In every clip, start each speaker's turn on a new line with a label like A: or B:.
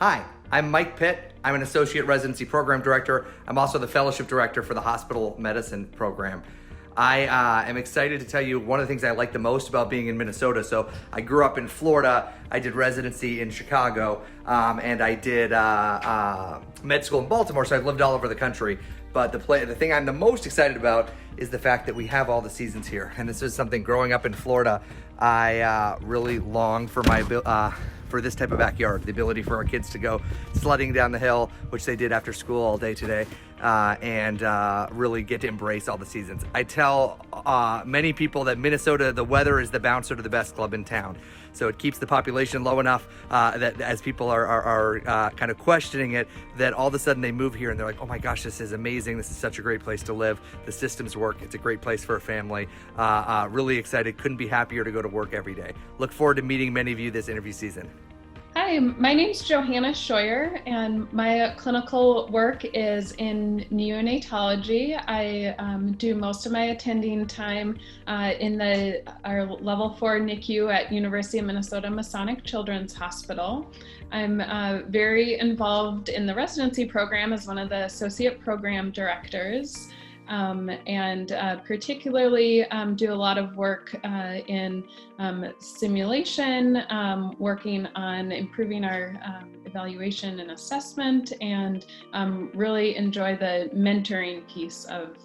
A: Hi, I'm Mike Pitt. I'm an Associate Residency Program Director. I'm also the Fellowship Director for the Hospital Medicine Program. I am excited to tell you one of the things I like the most about being in Minnesota. So I grew up in Florida, I did residency in Chicago, and I did med school in Baltimore, so I've lived all over the country. But the thing I'm the most excited about is the fact that we have all the seasons here. And this is something, growing up in Florida, I really longed for for this type of backyard, the ability for our kids to go sledding down the hill, which they did after school all day today, and really get to embrace all the seasons. I tell many people that Minnesota, the weather is the bouncer to the best club in town. So it keeps the population low enough that as people are kind of questioning it, that all of a sudden they move here and they're like, oh my gosh, this is amazing. This is such a great place to live. The systems work. It's a great place for a family. Really excited. Couldn't be happier to go to work every day. Look forward to meeting many of you this interview season.
B: Hi, my name's Johanna Shoyer, and my clinical work is in neonatology. I do most of my attending time in our level 4 NICU at University of Minnesota Masonic Children's Hospital. I'm very involved in the residency program as one of the associate program directors. And particularly do a lot of work in simulation, working on improving our evaluation and assessment, and really enjoy the mentoring piece of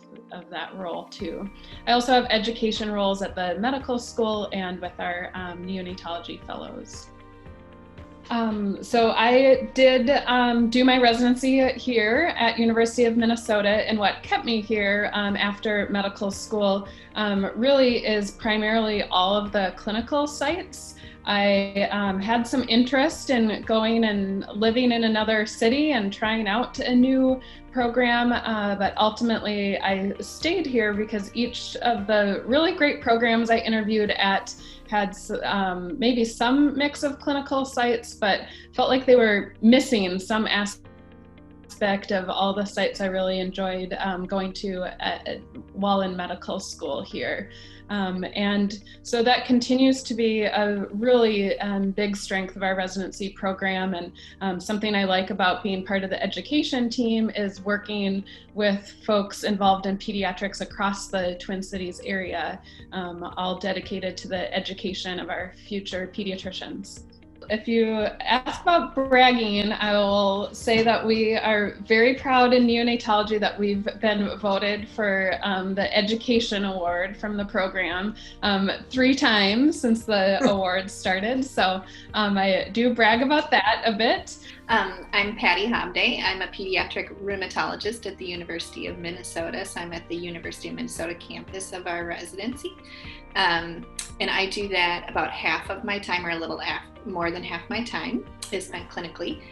B: that role too. I also have education roles at the medical school and with our neonatology fellows. So I did do my residency here at University of Minnesota, and what kept me here after medical school really is primarily all of the clinical sites. I had some interest in going and living in another city and trying out a new program, but ultimately I stayed here because each of the really great programs I interviewed at had maybe some mix of clinical sites, but felt like they were missing some aspect of all the sites I really enjoyed going to while in medical school here. And so that continues to be a really big strength of our residency program, and something I like about being part of the education team is working with folks involved in pediatrics across the Twin Cities area, all dedicated to the education of our future pediatricians. If you ask about bragging, I will say that we are very proud in neonatology that we've been voted for the Education Award from the program 3 times since the award started. So I do brag about that a bit.
C: I'm Patty Hobday. I'm a pediatric rheumatologist at the University of Minnesota. So I'm at the University of Minnesota campus of our residency. And I do that about half of my time, or a little more than half my time is spent clinically.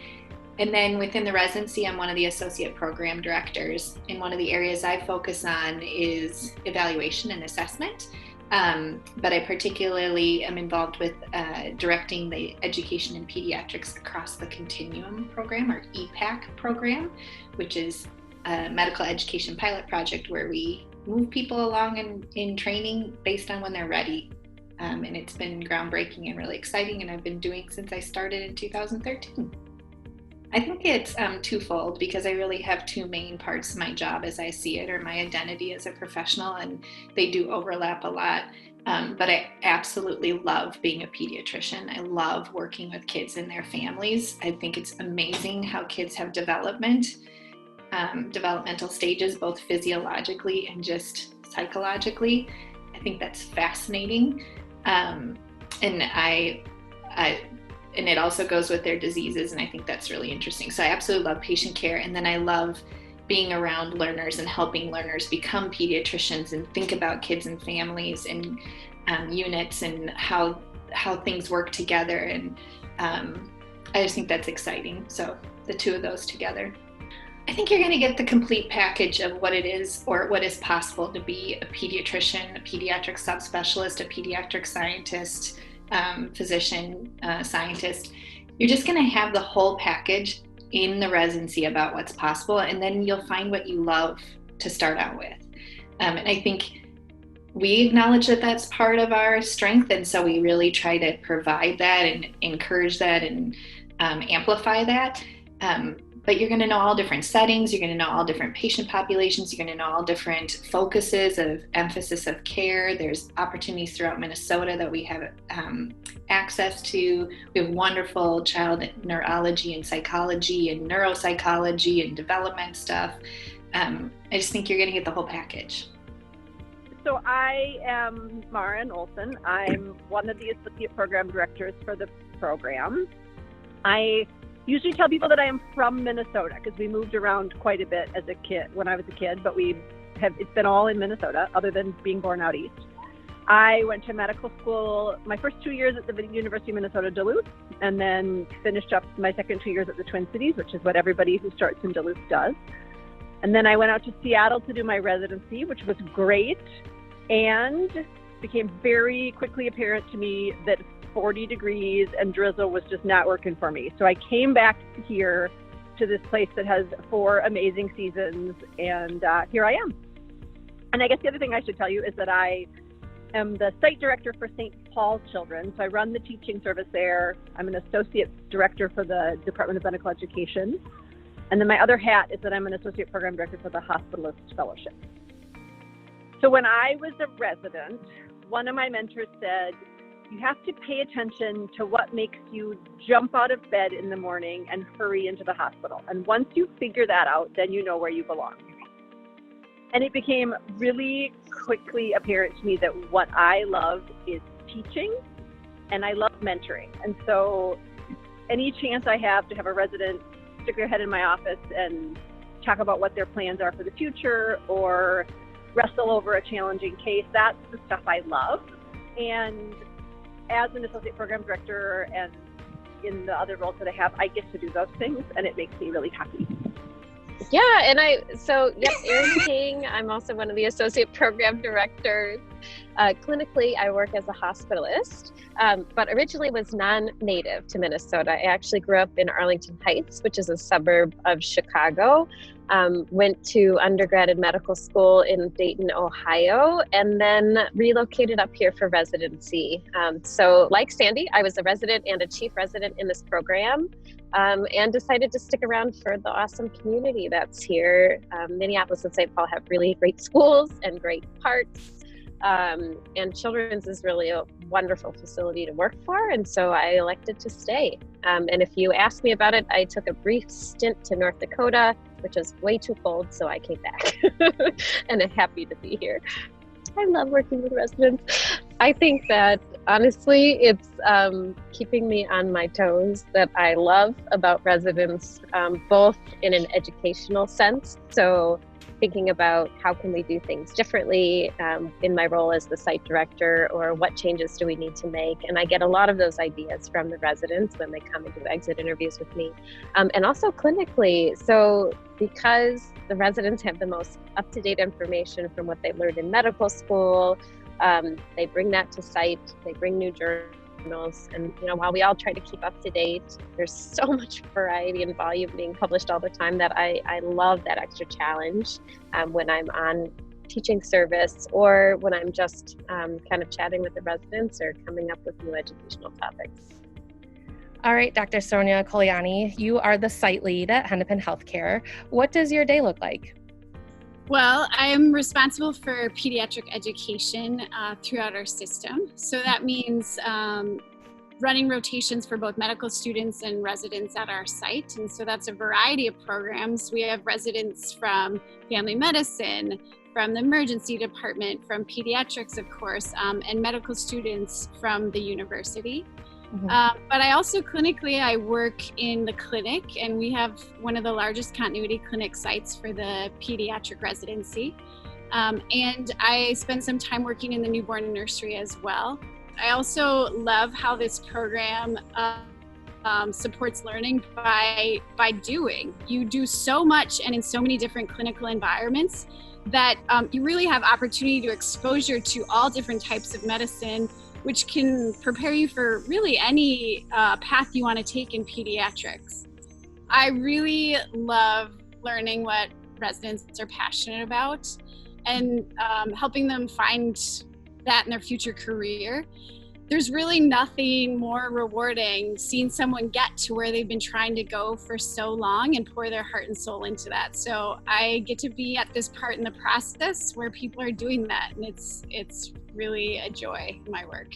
C: And then within the residency, I'm one of the associate program directors. And one of the areas I focus on is evaluation and assessment. But I particularly am involved with directing the education in pediatrics across the continuum program, or EPAC program, which is a medical education pilot project where we move people along in training based on when they're ready. And it's been groundbreaking and really exciting, and I've been doing since I started in 2013. I think it's twofold, because I really have 2 main parts of my job as I see it, or my identity as a professional, and they do overlap a lot. But I absolutely love being a pediatrician. I love working with kids and their families. I think it's amazing how kids have developmental stages, both physiologically and just psychologically. I think that's fascinating. And it also goes with their diseases, and I think that's really interesting. So I absolutely love patient care, and then I love being around learners and helping learners become pediatricians and think about kids and families and units and how things work together. And I just think that's exciting. So the 2 of those together. I think you're going to get the complete package of what it is, or what is possible to be a pediatrician, a pediatric subspecialist, a pediatric scientist, physician, scientist. You're just going to have the whole package in the residency about what's possible, and then you'll find what you love to start out with. And I think we acknowledge that that's part of our strength, and so we really try to provide that and encourage that, and amplify that. But you're going to know all different settings, you're going to know all different patient populations, you're going to know all different focuses of emphasis of care. There's opportunities throughout Minnesota that we have access to. We have wonderful child neurology and psychology and neuropsychology and development stuff. I just think you're going to get the whole package.
D: So I am Marin Olson. I'm one of the associate program directors for the program. I usually tell people that I am from Minnesota because we moved around quite a bit as a kid when I was a kid, but it's been all in Minnesota other than being born out east. I went to medical school my first 2 years at the University of Minnesota Duluth, and then finished up my second 2 years at the Twin Cities, which is what everybody who starts in Duluth does. And then I went out to Seattle to do my residency, which was great, and became very quickly apparent to me that 40 degrees and drizzle was just not working for me. So I came back here to this place that has 4 amazing seasons, and here I am. And I guess the other thing I should tell you is that I am the site director for St. Paul Children. So I run the teaching service there. I'm an associate director for the Department of Medical Education. And then my other hat is that I'm an associate program director for the Hospitalist Fellowship. So when I was a resident, one of my mentors said, you have to pay attention to what makes you jump out of bed in the morning and hurry into the hospital. And once you figure that out, then you know where you belong. And it became really quickly apparent to me that what I love is teaching, and I love mentoring. And so any chance I have to have a resident stick their head in my office and talk about what their plans are for the future or wrestle over a challenging case, that's the stuff I love. And as an associate program director and in the other roles that I have, I get to do those things, and it makes me really happy.
E: Yeah, and Erin King. I'm also one of the associate program directors. Clinically, I work as a hospitalist, but originally was non-native to Minnesota. I actually grew up in Arlington Heights, which is a suburb of Chicago. Went to undergrad in medical school in Dayton, Ohio, and then relocated up here for residency. So like Sandy, I was a resident and a chief resident in this program, and decided to stick around for the awesome community that's here. Minneapolis and St. Paul have really great schools and great parks. And Children's is really a wonderful facility to work for, and so I elected to stay. And if you ask me about it, I took a brief stint to North Dakota, which is way too cold, so I came back. And I'm happy to be here. I love working with residents. I think that honestly, it's keeping me on my toes that I love about residents, both in an educational sense. So thinking about how can we do things differently in my role as the site director, or what changes do we need to make? And I get a lot of those ideas from the residents when they come and do exit interviews with me. And also clinically, so because the residents have the most up-to-date information from what they learned in medical school, they bring that to site, they bring new journals, and while we all try to keep up to date, there's so much variety and volume being published all the time that I love that extra challenge when I'm on teaching service, or when I'm just kind of chatting with the residents or coming up with new educational topics.
F: All right, Dr. Sonia Coheni, you are the site lead at Hennepin Healthcare. What does your day look like?
G: Well, I'm responsible for pediatric education throughout our system. So that means running rotations for both medical students and residents at our site. And so that's a variety of programs. We have residents from family medicine, from the emergency department, from pediatrics, of course, and medical students from the university. Mm-hmm. But I also clinically, I work in the clinic, and we have one of the largest continuity clinic sites for the pediatric residency. And I spend some time working in the newborn nursery as well. I also love how this program supports learning by doing. You do so much and in so many different clinical environments that you really have opportunity to exposure to all different types of medicine, which can prepare you for really any path you want to take in pediatrics. I really love learning what residents are passionate about and helping them find that in their future career. there's really nothing more rewarding seeing someone get to where they've been trying to go for so long and pour their heart and soul into that. So I get to be at this part in the process where people are doing that, and it's really a joy in my work.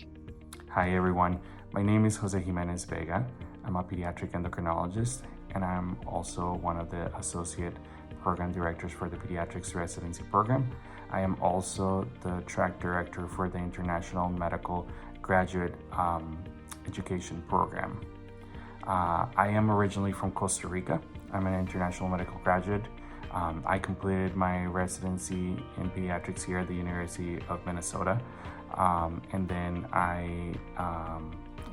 H: Hi everyone, my name is Jimenez Vega. I'm a pediatric endocrinologist, and I'm also one of the associate program directors for the pediatrics residency program. I am also the track director for the International Medical Graduate Education Program. I am originally from Costa Rica. I'm an international medical graduate. I completed my residency in pediatrics here at the University of Minnesota. And then I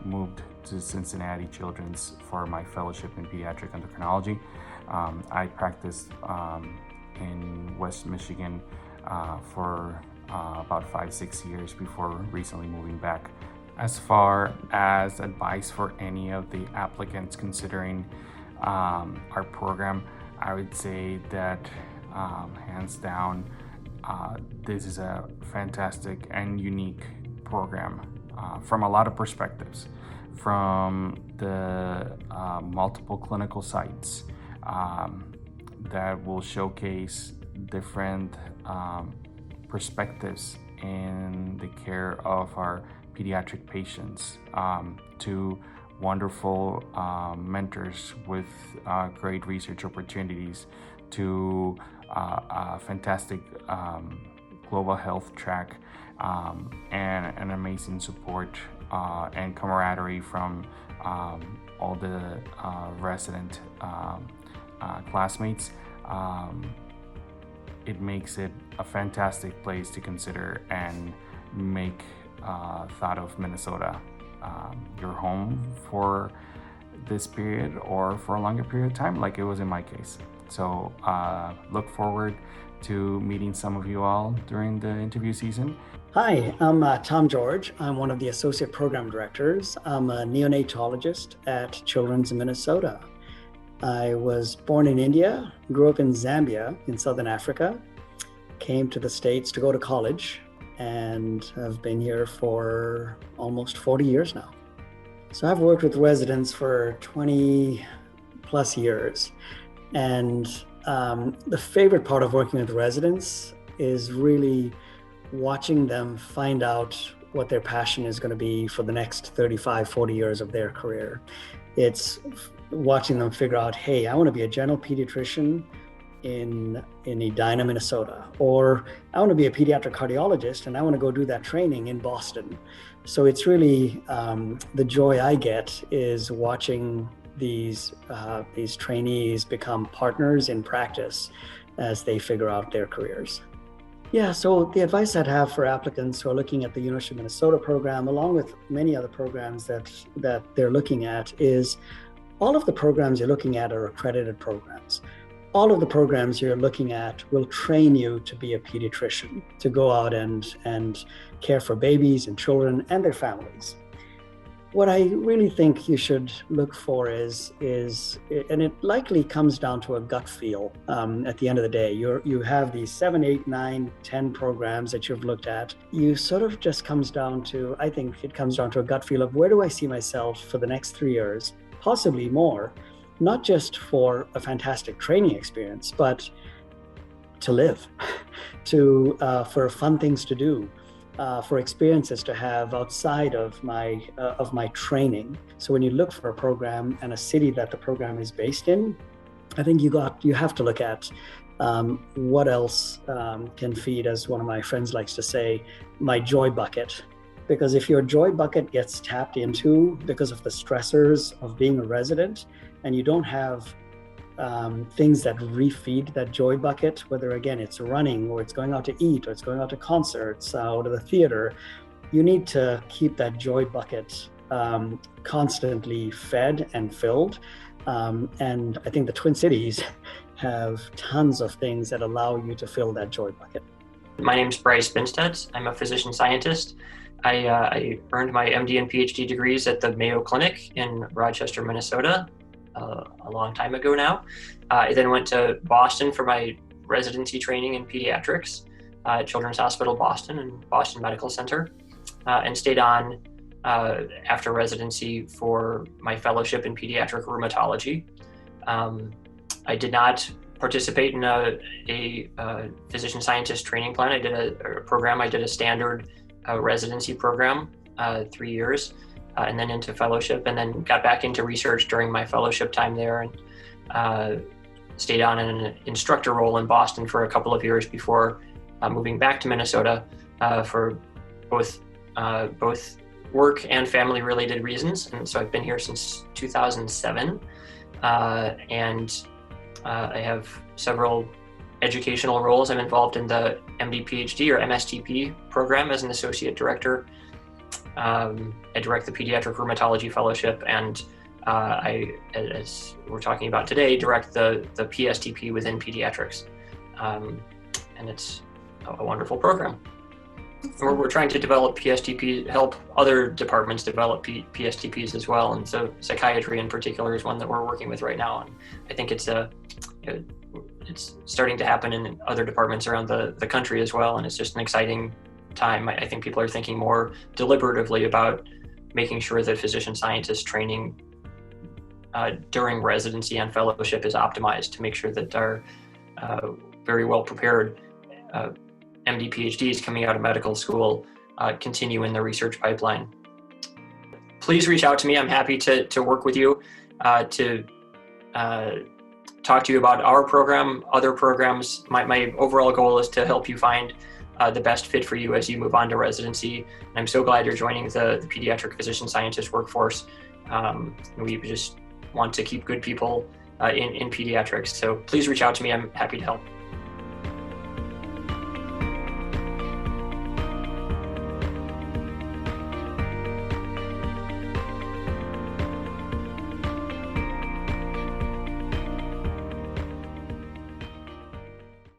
H: moved to Cincinnati Children's for my fellowship in pediatric endocrinology. I practiced in West Michigan for about 5-6 years before recently moving back. As far as advice for any of the applicants considering our program, I would say that hands down, this is a fantastic and unique program from a lot of perspectives, from the multiple clinical sites that will showcase different perspectives in the care of our pediatric patients, to wonderful mentors with great research opportunities, to a fantastic global health track, and an amazing support and camaraderie from all the resident classmates. It makes it a fantastic place to consider and make thought of Minnesota your home for this period or for a longer period of time, like it was in my case. So look forward to meeting some of you all during the interview season.
I: Hi, I'm Tom George. I'm one of the associate program directors. I'm a neonatologist at Children's in Minnesota. I was born in India, grew up in Zambia in Southern Africa, came to the States to go to college, and have been here for almost 40 years now. So I've worked with residents for 20 plus years. And the favorite part of working with residents is really watching them find out what their passion is going to be for the next 35, 40 years of their career. It's watching them figure out, hey, I want to be a general pediatrician in Edina, Minnesota, or I want to be a pediatric cardiologist and I want to go do that training in Boston. So it's really, the joy I get is watching these trainees become partners in practice as they figure out their careers. Yeah, so the advice I'd have for applicants who are looking at the University of Minnesota program, along with many other programs that they're looking at, is all of the programs you're looking at are accredited programs. All of the programs you're looking at will train you to be a pediatrician, to go out and care for babies and children and their families. What I really think you should look for is, and it likely comes down to a gut feel at the end of the day. You have these 7, 8, 9, 10 programs that you've looked at. You sort of just comes down to, I think it comes down to a gut feel of where do I see myself for the next 3 years, possibly more, not just for a fantastic training experience, but to live, for fun things to do. For experiences to have outside of my training. So when you look for a program and a city that the program is based in, I think you have to look at what else can feed, as one of my friends likes to say, my joy bucket. Because if your joy bucket gets tapped into because of the stressors of being a resident, and you don't have things that refeed that joy bucket, whether again it's running or it's going out to eat or it's going out to concerts or to the theater, you need to keep that joy bucket constantly fed and filled. And I think the Twin Cities have tons of things that allow you to fill that joy bucket.
J: My name is Bryce Finsatz. I'm a physician scientist. I earned my MD and PhD degrees at the Mayo Clinic in Rochester, Minnesota, a long time ago now. I then went to Boston for my residency training in pediatrics at Children's Hospital Boston and Boston Medical Center, and stayed on after residency for my fellowship in pediatric rheumatology. I did not participate in a physician scientist training plan. I did a program. I did a standard residency program, 3 years, and then into fellowship, and then got back into research during my fellowship time there, and stayed on in an instructor role in Boston for a couple of years before moving back to Minnesota for both work and family related reasons. And so I've been here since 2007, and I have several educational roles. I'm involved in the MD PhD or MSTP program as an associate director. I direct the Pediatric Rheumatology Fellowship, and I, as we're talking about today, direct the PSTP within pediatrics. And it's a wonderful program. We're trying to develop PSTP, help other departments develop PSTPs as well. And so psychiatry in particular is one that we're working with right now. And I think it's starting to happen in other departments around the country as well. And it's just an exciting time. I think people are thinking more deliberatively about making sure that physician scientist training during residency and fellowship is optimized to make sure that our very well prepared MD PhDs coming out of medical school continue in the research pipeline. Please reach out to me. I'm happy to work with you to talk to you about our program, other programs. My overall goal is to help you find the best fit for you as you move on to residency. And I'm so glad you're joining the pediatric physician scientist workforce. We just want to keep good people in pediatrics. So please reach out to me. I'm happy to help.